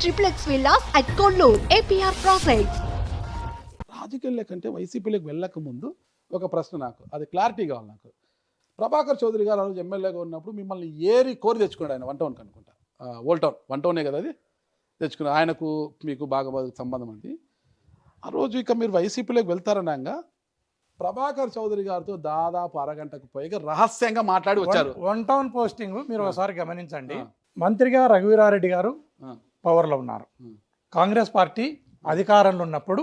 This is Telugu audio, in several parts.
triplex villas at Kollur, APR Projects. రాజకీయాల కంటే వైసీపీలోకి వెళ్ళక ముందు ఒక ప్రశ్న నాకు అది క్లారిటీ కావాలి నాకు. ప్రభాకర్ చౌదరి గారు ఆ రోజు ఎమ్మెల్యేగా ఉన్నప్పుడు మిమ్మల్ని ఏరి కోరి తెచ్చుకున్నాడు ఆయన 1 టౌన్ అనుకుంటా, ఓల్డ్ టౌన్ 1 టౌనే కదా అది తెచ్చుకున్నాడు. ఆయనకు మీకు బాగా సంబంధం అండి. ఆ రోజు ఇక మీరు వైసీపీలోకి వెళ్తారనగా ప్రభాకర్ చౌదరి గారితో దాదాపు అరగంటకు పైగా రహస్యంగా మాట్లాడి వచ్చారు. 1 టౌన్ పోస్టింగ్ మీరు ఒకసారి గమనించండి. మంత్రిగా రఘువీరారెడ్డి గారు పవర్లో ఉన్నారు. కాంగ్రెస్ పార్టీ అధికారంలో ఉన్నప్పుడు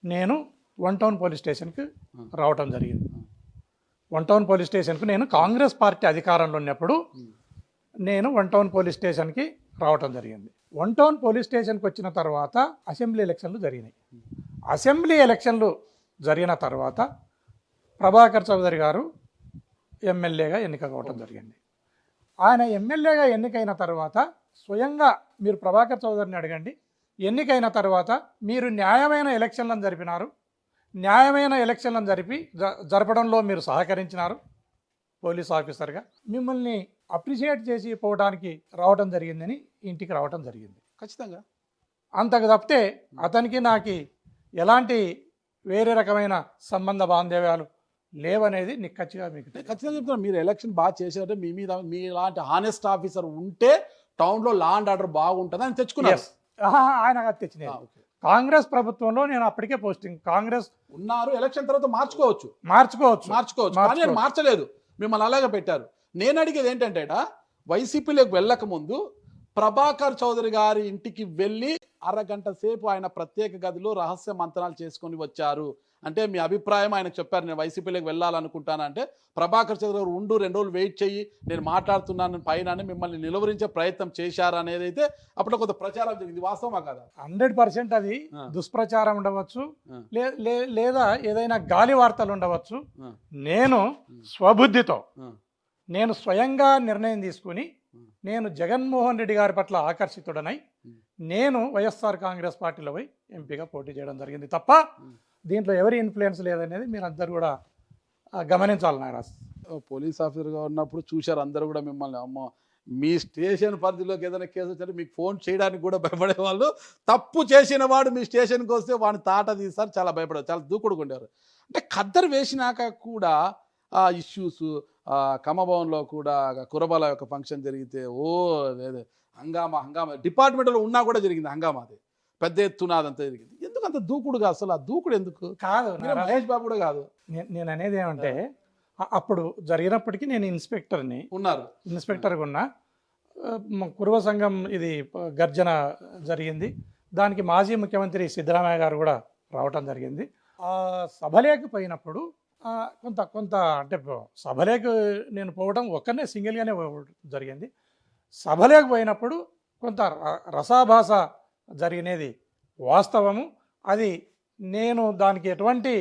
నేను 1 టౌన్ పోలీస్ స్టేషన్కి రావటం జరిగింది. 1 టౌన్ పోలీస్ స్టేషన్కు నేను కాంగ్రెస్ పార్టీ అధికారంలో ఉన్నప్పుడు నేను 1 టౌన్ పోలీస్ స్టేషన్కి రావటం జరిగింది. 1 టౌన్ పోలీస్ స్టేషన్కి వచ్చిన తర్వాత అసెంబ్లీ ఎలక్షన్లు జరిగినాయి. అసెంబ్లీ ఎలక్షన్లు జరిగిన తర్వాత ప్రభాకర్ చౌదరి గారు ఎమ్మెల్యేగా ఎన్నిక కావటం జరిగింది. ఆయన ఎమ్మెల్యేగా ఎన్నికైన తర్వాత స్వయంగా మీరు ప్రభాకర్ చౌదరిని అడగండి. ఎన్నికైన తర్వాత మీరు న్యాయమైన ఎలక్షన్లను జరిపినారు, న్యాయమైన ఎలక్షన్లను జరపడంలో మీరు సహకరించినారు. పోలీస్ ఆఫీసర్గా మిమ్మల్ని అప్రిషియేట్ చేసి పోవడానికి రావడం జరిగిందని ఇంటికి రావడం జరిగింది. ఖచ్చితంగా అంతకు తప్పితే అతనికి నాకు ఎలాంటి వేరే రకమైన సంబంధ బాంధవ్యాలు లేవనేది నిక్కచ్చిగా మీకు ఖచ్చితంగా చెప్తున్నాను. మీరు ఎలక్షన్ బాగా చేశారంటే మీ మీద మీలాంటి హానెస్ట్ ఆఫీసర్ ఉంటే టౌన్లో లా అండ్ ఆర్డర్ బాగుంటుంది అని తెచ్చుకున్నారు. ఆయన తెచ్చినాయి. కాంగ్రెస్ ప్రభుత్వంలో నేను అప్పటికే పోస్టింగ్ కాంగ్రెస్ ఉన్నారు. ఎలక్షన్ తర్వాత మార్చుకోవచ్చు కానీ నేను మార్చలేదు, మిమ్మల్ని అలాగే పెట్టారు. నేను అడిగేది ఏంటంటే వైసీపీలోకి వెళ్ళక ముందు ప్రభాకర్ చౌదరి గారి ఇంటికి వెళ్ళి అరగంట సేపు ఆయన ప్రత్యేక గదిలో రహస్య మంతనాలు చేసుకొని వచ్చారు అంటే మీ అభిప్రాయం ఆయనకు చెప్పారు. నేను వైసీపీలోకి వెళ్ళాలనుకుంటానంటే ప్రభాకర్ చౌదరి గారు ఉండు 2 రోజులు వెయిట్ చెయ్యి, నేను మాట్లాడుతున్నాను పైన మిమ్మల్ని నిలువరించే ప్రయత్నం చేశారు అనేది అయితే అప్పుడు కొంత ప్రచారం జరిగింది. వాస్తవమా కదా? 100% అది దుష్ప్రచారం ఉండవచ్చు, లేదా ఏదైనా గాలి వార్తలు ఉండవచ్చు. నేను స్వబుద్ధితో నేను స్వయంగా నిర్ణయం తీసుకుని నేను జగన్మోహన్ రెడ్డి గారి పట్ల ఆకర్షితుడనై నేను వైఎస్ఆర్ కాంగ్రెస్ పార్టీలో పోయి ఎంపీగా పోటీ చేయడం జరిగింది తప్ప దీంట్లో ఎవరి ఇన్ఫ్లుయెన్స్ లేదనేది మీరు అందరు కూడా గమనించాలి. నారాజ్ పోలీస్ ఆఫీసర్గా ఉన్నప్పుడు చూశారు అందరూ కూడా మిమ్మల్ని. అమ్మ మీ స్టేషన్ పరిధిలోకి ఏదైనా కేసు వచ్చారు మీకు ఫోన్ చేయడానికి కూడా భయపడే వాళ్ళు. తప్పు చేసిన వాడు మీ స్టేషన్కి వస్తే వాడిని తాట తీస్తారు, చాలా భయపడేవారు, చాలా దూకుడుగా ఉండేవారు. అంటే ఖద్దరు వేసినాక కూడా ఆ ఇష్యూస్ కమభవన్లో కూడా కురబాల యొక్క ఫంక్షన్ జరిగితే లేదు హంగామా డిపార్ట్మెంట్లో ఉన్నా కూడా జరిగింది హంగామా. అది పెద్ద ఎత్తున అదంతా జరిగింది. ఎందుకు అంత దూకుడుగా? అసలు ఆ దూకుడు ఎందుకు? కాదు మహేష్ బాబు కూడా కాదు. నేను అనేది ఏమంటే అప్పుడు జరిగినప్పటికీ నేను ఇన్స్పెక్టర్గా ఉన్నా. కురువ సంఘం ఇది గర్జన జరిగింది, దానికి మాజీ ముఖ్యమంత్రి సిద్ధరామయ్య గారు కూడా రావటం జరిగింది. ఆ సభలోకి పోయినప్పుడు కొంత అంటే సభలోకి నేను పోవడం ఒక్కనే సింగిల్గానే జరిగింది. సభలోకి పోయినప్పుడు కొంత రసాభాస జరిగినది వాస్తవము. అది నేను దానికి ఎటువంటి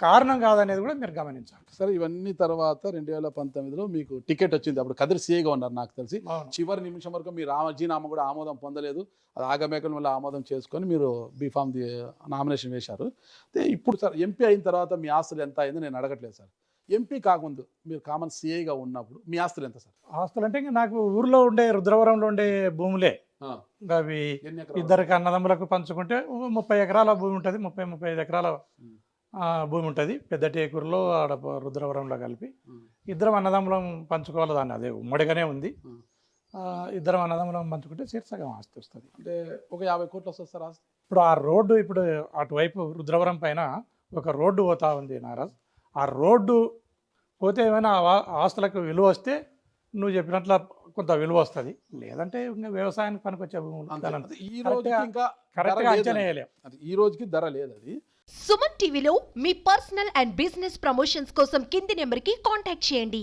కారణం కాదనేది కూడా మీరు గమనించాలి. సరే, ఇవన్నీ తర్వాత 2019లో మీకు టికెట్ వచ్చింది. అప్పుడు కదిరి సీఏగా ఉన్నారు నాకు తెలిసి. చివరి నిమిషం వరకు మీ రాజీనామా కూడా ఆమోదం పొందలేదు. అది ఆగమేకల వల్ల ఆమోదం చేసుకొని మీరు బీఫామ్ నామినేషన్ వేశారు. ఇప్పుడు సార్ ఎంపీ అయిన తర్వాత మీ ఆస్తులు ఎంత అయిందో నేను అడగట్లేదు సార్. ఎంపీ కాకముందు మీరు కామన్ సీఏగా ఉన్నప్పుడు మీ ఆస్తులు ఎంత సార్? ఆస్తులు అంటే నాకు ఊర్లో ఉండే రుద్రవరంలో ఉండే భూములే. అవి ఇద్దరికి అన్నదమ్ములకు పంచుకుంటే 30 ఎకరాల భూమి ఉంటుంది, 30-35 ఎకరాల భూమి ఉంటుంది. పెద్ద టేకూరులో ఆడ రుద్రవరంలో కలిపి ఇద్దరం అన్నదమ్ములం పంచుకోవాలి. దాన్ని అదే ఉమ్మడిగానే ఉంది. ఇద్దరం అన్నదమ్ములం పంచుకుంటే సగం ఆస్తి వస్తుంది. అంటే ఒక 50 కోట్లు వస్తుంది సార్ ఆస్తి. ఇప్పుడు ఆ రోడ్డు ఇప్పుడు అటువైపు రుద్రవరం పైన ఒక రోడ్డు పోతా ఉంది నారాజ్. ఆ రోడ్డు పోతే ఏమైనా ఆస్తులకు విలువ వస్తే నువ్వు చెప్పినట్ల కొంత విలువ వస్తుంది, లేదంటే ఇంకా వ్యవసాయానికి పనికొచ్చే ఈ రోజుకి ధర లేదు. అది సుమన్ టీవీలో మీ పర్సనల్ అండ్ బిజినెస్ ప్రమోషన్స్ కోసం కింది నెంబర్కి కాంటాక్ట్ చేయండి.